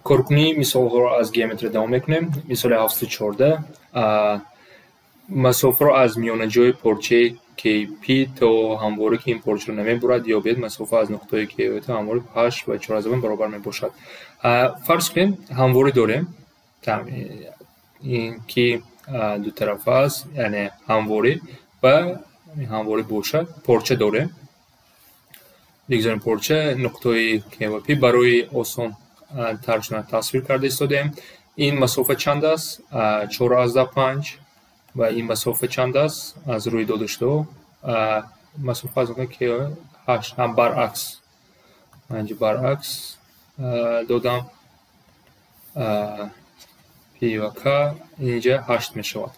کارکنی مثال رو از گیومتری دوام میکنیم. مثال 714 مسافه رو از میانه جای پارچه KP تا همواره که این پارچه رو نمیبرد یا بید مسافه از نقطه KP تا همواره 8 و 4 برابر می باشد. فرض کنیم همواره داریم این که دو طرف است، یعنی همواره و همواره باشد. پارچه داریم، بگذاریم پارچه نقطه KP برای آسان ترشون تصویر کرده استادیم. این مسافه چند است؟ 4.5 و این مسافه چند است؟ از روی دادشته مسافه از اون که 8 هم برعکس، اینجا برعکس دادم پی و که اینجا 8 می شود.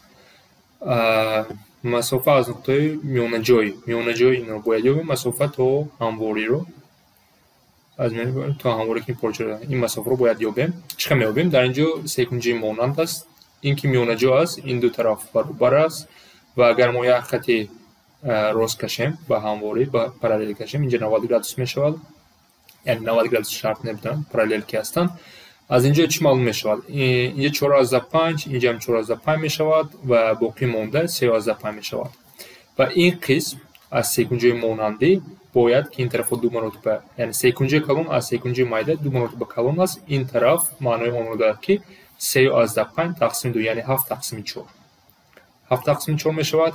مسافه از نقطه میانه جای این رو باید یابیم. مسافه تا همواری رو از تا همواره که این پارچه این مسافه رو باید یابیم. چقدر میابیم؟ در اینجا سیکنجی مانند است. این که میانه جا است، این دو طرف برابر است و اگر ما یک خطی راست کشیم با همواری با پارالل کشیم، اینجا 90 گرادوس می شود. یعنی 90 گرادوس شرط نمیدونم، پارالل که هستند. از اینجا چی معلوم می شود؟ اینجا 4.5 اینجا هم 4.5 می شود و باقی مونده 3.5 می شود. و این قسم از سیکنجی مانندی باید که این طرف دو مرتبه، یعنی سیکنجی کلون از سیکنجی مایده دو مرتبه کلون است. این طرف معنای اون رو دارد که 3.5 تقسیم 2 یعنی 7 تقسیم 4 7 تقسیم 4 می شود.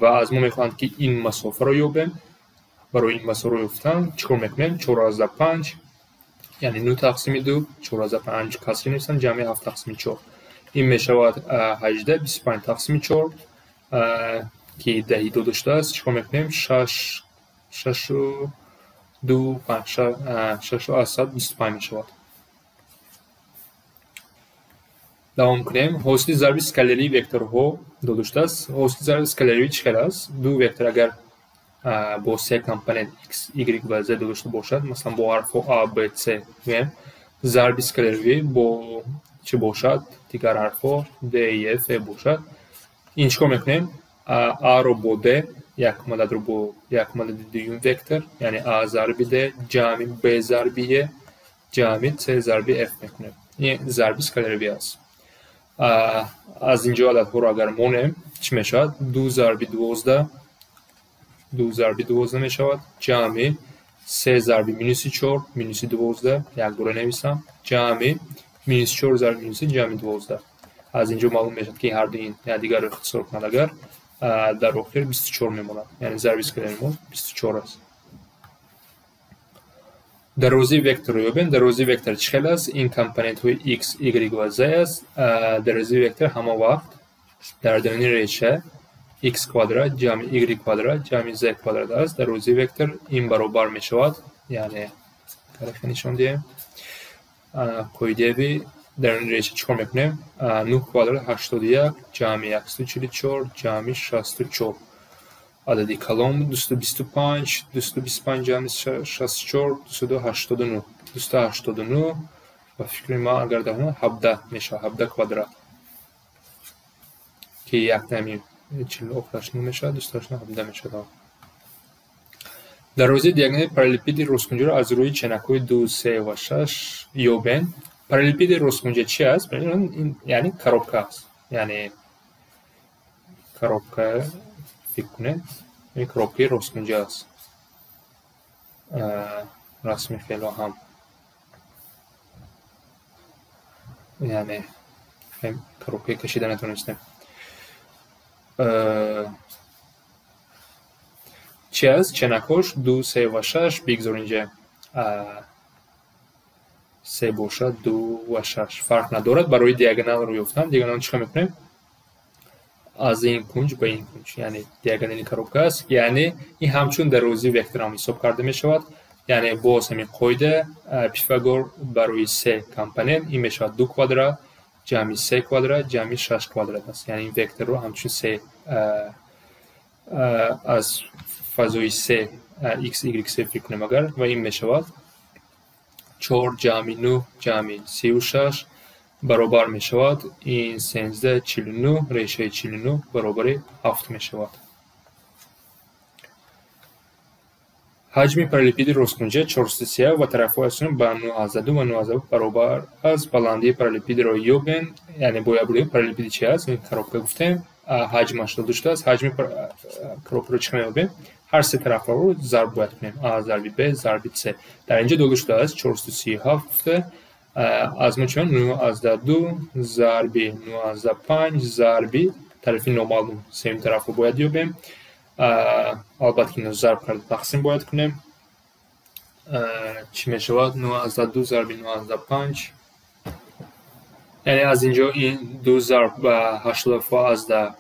و از ما میخواهند که این مسافه رو یابیم. برای این مسافه رو یافتن چیکار میکنیم؟ 4.5 یعنی 9 تقسیم 2 4.5 کسری نیستن، جمعی 7 تقسیم 4 این می شود 18 25 تقسیم 4 که دهی دو داشته است. چیکار میکنیم؟ 6 و 2 6 و 25 می شود. دوام کنیم. حاصل ضرب اسکالری وکتورها داشته است. حاصل ضرب اسکالری چقدر است؟ دو وکتور اگر با سه کامپوننت x y و z داشته باشد، مثلا با حرف a b c میگیم ضرب اسکالری با چه باشد؟ دیگر حرفا d e f باشد. این چیکار میکنیم؟ a رو با d یک مدد رو با یک مدد دیوم وکتور یعنی a ضرب d جمع b ضرب e جمع c ضرب f میکنیم. این ضرب اسکالری است. از اینجا عدد ها رو اگر مونیم چی می شود؟ 2 ضرب 12 می شود جمع 3 ضرب مینوس 4 مینوس 12 یک باره نویسم جمع مینوس 4 ضرب مینوس جمع 12. از اینجا معلوم می شود که هر دو این یا دیگر رو اختصار کند اگر در آخر 24 می ماند، یعنی ضرب اسکالری ما 24 است. دروازه وکتور رو یابیم. دروازه وکتور چقدر است؟ این کامپوننت های x y و z است. دروازه وکتور همه وقت در درون ریشه x کوادرات جمع y کوادرات جمع z کوادرات است. دروازه وکتور این برابر می شود، یعنی طرف نشان دهیم قاعده بی درون ریشه چیکار میکنیم؟ 9 کوادرات 81 جمع 144 جمع 64 عددی کلام 225 جمع 64 289 289 و فکر ما اگر دهیم 17 میشه 17 کوادرات که یک نمی 48 میشه 217 میشه. دروازه دیاگونال پارالپید راستگونجه را از روی چنک‌های 2 3 و 6 یابیم. پارالپید راستگونجه چی است؟ یعنی کروبکه است، یعنی کروبکه فکر کنید این کروبکه راستگونجه است. رسم فعل هم یعنی کروبکه کشیده نتونستیم. چی است؟ چنکاش 2 3 و 6 بگذار اینجا 3 باشد 2 و 6 فرق ندارد. برای دیاگونال رو یافتن دیاگونال چیکار میکنیم؟ از این کنج به این کنج، یعنی دیاگونال کروبکه است. یعنی این همچون دروازه وکتور هم حساب کرده می شود. یعنی باز همین قاعده پیثاگور برای 3 کامپوننت این می شود 2 کوادرات جمع 3 کوادرات جمع 6 کوادرات است. یعنی این وکتور رو همچون 3 از فضای 3 x y 3 فکر کنیم اگر و این می شود 4 جمع 9 جمع 36 برابر می شود این 13 49 ریشه 49 برابر 7 می شود. ҳаҷми параллелепипеди росткунҷа 430 ва тарафҳояшон ба 92 ва 92 баробар аст. Баландии параллелепипедро ёбем, яъне бояд бидонем параллелепипеди чи аст. ин коробка гуфтем, ҳаҷмашро доштааст. ҳаҷми коробкаро чӣ меёбем? ҳар се тарафҳоро зарб бояд кунем. А зарби Б зарби С. Дар инҷо дода шудааст 437 гуфта аз мо чӣ 92 зарби 95 зарби тарафи номаълум сеюм тарафро бояд ёбем. албатта ки зарб карда тақсим бояд кунем. чӣ мешавад? 92 зарби 95, яъне аз инҷо ин ду зарб ба 87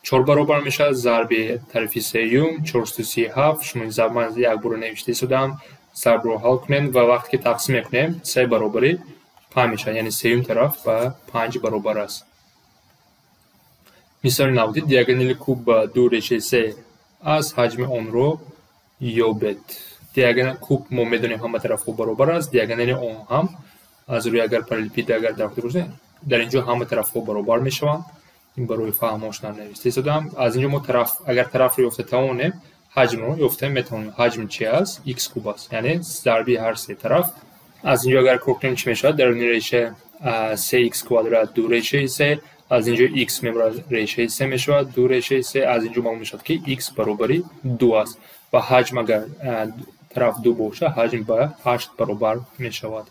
4 баробар мешавад. зарби тарафи сеюм 437. шумо ин зарб ман як бора навишта истодам. зарбро ҳал кунем ва вақте ки тақсим мекунем 3 баробари 5 мешавад, яъне сеюм тараф ба 5 баробар аст. мисоли наводӣ диагонали куб ба ду решаи се аст. ҳаҷми онро ёбед. диагонали куб мо медонем ҳама тарафҳо баробар аст. диагонали он ҳам аз рӯи агар параллелепипед агар дар инҷо ҳама тарафҳо баробар мешаванд. ин барои фаҳмош навишта истодам. аз инҷо мо агар тарафро ёфта тавонем, ҳаҷмро ёфта метавонем. ҳаҷм чи аст? X куб аст, яъне зарби ҳар се тараф. аз инҷо агар кор кунем чӣ мешавад? даруни реша 3x квадрат ду решаи се. аз инҷо x мебарад решаи се мешавад, ду решаи се. аз инҷо маълум мешавад ки x баробари 2 аст ва ҳаҷм агар тараф 2 бошад, ҳаҷм ба 8 баробар мешавад.